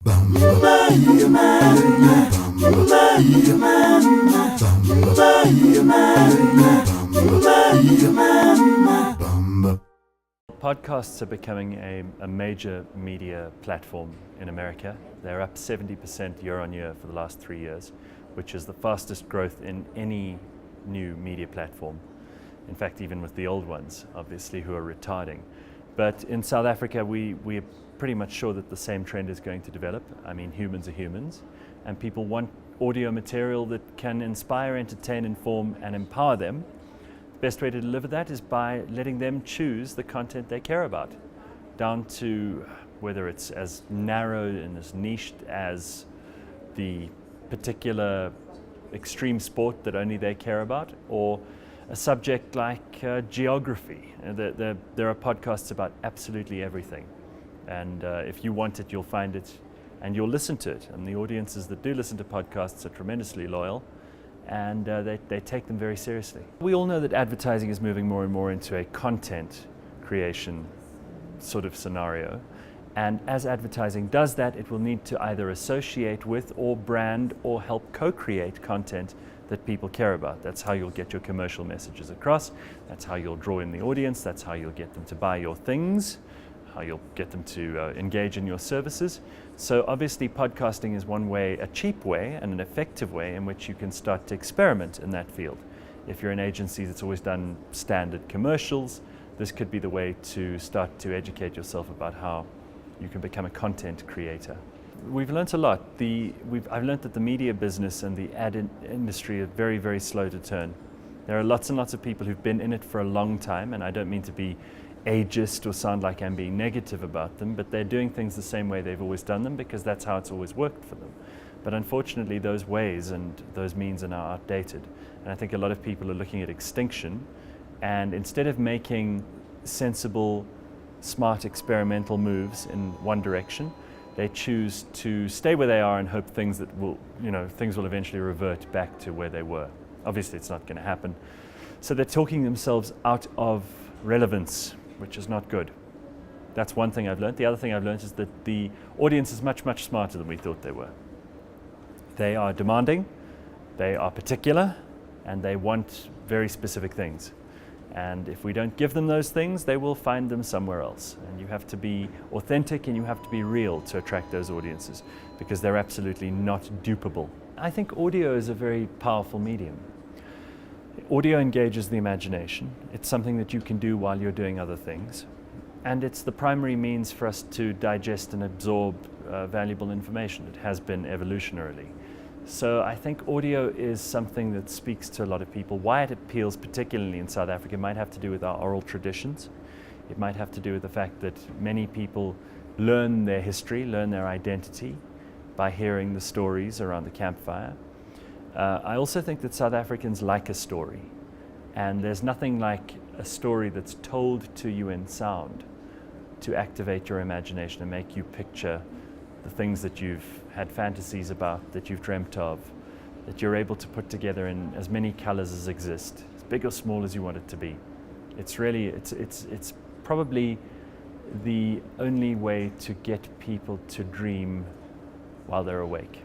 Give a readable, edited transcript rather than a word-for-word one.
Podcasts are becoming a major media platform in America. They're up 70% year on year for the last 3 years, which is the fastest growth in any new media platform. In fact, even with the old ones, obviously, who are retarding. But in South Africa, we're pretty much sure that the same trend is going to develop. I mean, humans are humans, and people want audio material that can inspire, entertain, inform, and empower them. The best way to deliver that is by letting them choose the content they care about, down to whether it's as narrow and as niched as the particular extreme sport that only they care about, or a subject like geography. There are podcasts about absolutely everything, and if you want it, you'll find it and you'll listen to it. And the audiences that do listen to podcasts are tremendously loyal, and they take them very seriously. We all know that advertising is moving more and more into a content creation sort of scenario, and as advertising does that, it will need to either associate with or brand or help co-create content that people care about. That's how you'll get your commercial messages across, that's how you'll draw in the audience, that's how you'll get them to buy your things, how you'll get them to engage in your services. So obviously podcasting is one way, a cheap way and an effective way in which you can start to experiment in that field. If you're an agency that's always done standard commercials, this could be the way to start to educate yourself about how you can become a content creator. We've learnt a lot. I've learnt that the media business and the ad industry are very, very slow to turn. There are lots and lots of people who've been in it for a long time, and I don't mean to be ageist or sound like I'm being negative about them, but they're doing things the same way they've always done them because that's how it's always worked for them. But unfortunately, those ways and those means are now outdated. And I think a lot of people are looking at extinction, and instead of making sensible, smart experimental moves in one direction, they choose to stay where they are and hope things will eventually revert back to where they were. Obviously, it's not going to happen. So they're talking themselves out of relevance, which is not good. That's one thing I've learned. The other thing I've learned is that the audience is much, much smarter than we thought they were. They are demanding, they are particular, and they want very specific things. And if we don't give them those things, they will find them somewhere else. And you have to be authentic and you have to be real to attract those audiences, because they're absolutely not dupable. I think audio is a very powerful medium. Audio engages the imagination. It's something that you can do while you're doing other things. And it's the primary means for us to digest and absorb valuable information. It has been evolutionarily. So I think audio is something that speaks to a lot of people. Why it appeals particularly in South Africa might have to do with our oral traditions. It might have to do with the fact that many people learn their history, learn their identity by hearing the stories around the campfire. I also think that South Africans like a story, and there's nothing like a story that's told to you in sound to activate your imagination and make you picture the things that you've had fantasies about, that you've dreamt of, that you're able to put together in as many colors as exist, as big or small as you want it to be. It's really, it's probably the only way to get people to dream while they're awake.